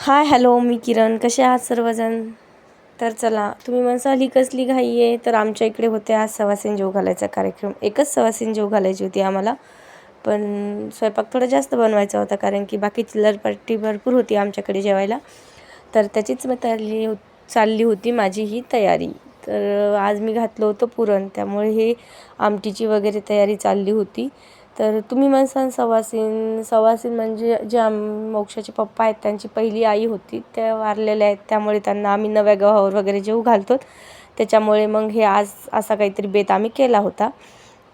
Hi hello, मी किरण. कसे आहात सर्वजण? तर चला, तुम्ही म्हणसाल ही कसली घाई आहे. तर आमच्या इकडे होते आज सवासीन जेवू घालायचा कार्यक्रम. एकच सवासीन जेवू घालायची होती आम्हाला, पण स्वयंपाक थोडा जास्त बनवायचा होता कारण की बाकी चिल्लर पार्टी भरपूर होती आमच्याकडे जेवायला. तर त्याचीच मग चालली होती माझी ही तयारी. तर आज मी घातलं होतं पुरण, त्यामुळे हे आमटीची वगैरे तयारी चालली होती. तर तुम्ही म्हणसाल सवासीन म्हणजे जे मोक्षाचे पप्पा आहेत त्यांची पहिली आई होती, त्या वारलेल्या आहेत, त्यामुळे त्यांना आम्ही नव्या गव्हावर वगैरे जेवू घालतो. त्याच्यामुळे मग हे आज असा काहीतरी बेत आम्ही केला होता.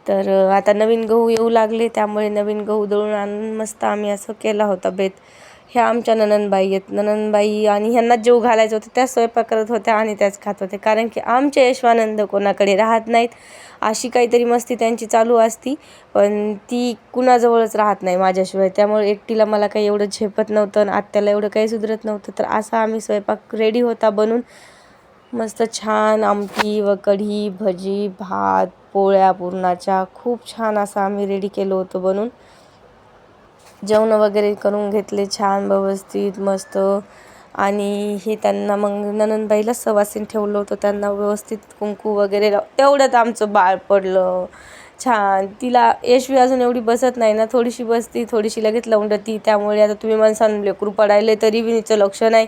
तर आता नवीन गहू येऊ लागले, त्यामुळे नवीन गहू दळून आणून मस्त आम्ही असं केला होता बेत. ह्या आमच्या नणंदबाई आहेत. नणंदबाई आणि ह्यांना जेवू घालायचं होतं, त्या स्वयंपाक करत होत्या आणि त्याच खात होते, कारण की आमचे यशवानंद कोणाकडे राहत नाहीत. अशी काहीतरी मस्ती त्यांची चालू असती, पण ती कुणाजवळच राहत नाही माझ्याशिवाय. त्यामुळे एकटीला मला काही एवढं झेपत नव्हतं आणि आत्याला एवढं काही सुधरत नव्हतं. तर असा आम्ही स्वयंपाक रेडी होता बनून. मस्त छान आमटी व कढी, भजी, भात, पोळ्या पुरणाच्या खूप छान असं आम्ही रेडी केलं होतं बनून. जेवण वगैरे करून घेतले छान व्यवस्थित मस्त. आणि हे त्यांना मग नणंदबाईला सवासीन ठेवलं होतं, त्यांना व्यवस्थित कुंकू वगैरे तेवढ्यात आमचं बाळ पडलं छान. तिला यशवी अजून एवढी बसत नाही ना, थोडीशी बसती, थोडीशी लगेच लवंडती. त्यामुळे आता तुम्ही म्हणसाल लेकरू पडायले तरी विनीचं लक्ष नाही.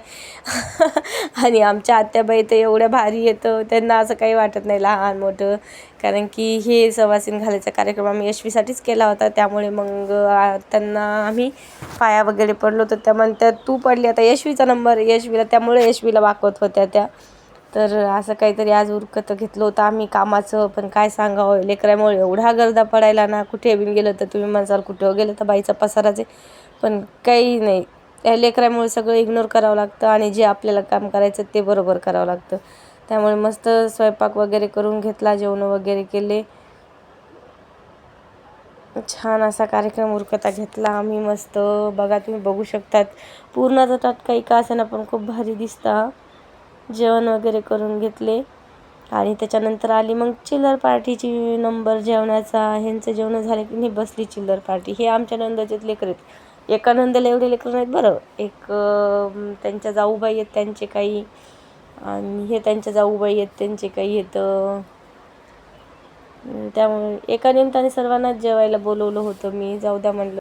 आणि आमच्या आत्याबाई तर एवढ्या भारी येतं, त्यांना असं काही वाटत नाही लहान मोठं, कारण की हे सवासीन घालायचा कार्यक्रम आम्ही यशवीसाठीच केला होता. त्यामुळे मग त्यांना आम्ही पाया वगैरे पडलो. तर त्या म्हणतात तू पडली, आता यशवीचा नंबर यशवीला, त्यामुळे यशवीला वाकवत होत्या त्या. तर असं काहीतरी आज उरकत घेतलं होतं आम्ही कामाचं. पण काय सांगावं, लेकरामुळे एवढा गर्दा पडायला ना, कुठे बिन गेलं तर तुम्ही म्हणसाल कुठं गेलं तर बाईचा पसाराच आहे, पण काही नाही. त्या लेकरामुळे सगळं इग्नोर करावं लागतं आणि जे आपल्याला काम करायचं ते बरोबर करावं लागतं. त्यामुळे मस्त स्वयंपाक वगैरे करून घेतला, जेवण वगैरे केले. छान असा कार्यक्रम उरकता घेतला आम्ही मस्त. बघा, तुम्ही बघू शकतात पूर्ण जातात काही का असेना, पण खूप भारी दिसतं. जेवण वगैरे करून घेतले आणि त्याच्यानंतर आली मग चिल्लर पार्टीची नंबर जेवणाचा. ह्यांचं जेवण झालं की नाही बसली चिल्लर पार्टी. हे आमच्या नंदाचेच लेकर आहेत. एका नंदेला एवढे लेकर नाहीत बरं. एक त्यांच्या जाऊबाई आहेत त्यांचे काही, आणि हे त्यांच्या जाऊबाई आहेत त्यांचे काही येतं. त्यामुळे एका निमित्ताने सर्वांनाच जेवायला बोलवलं होतं मी. जाऊ द्या म्हणलं.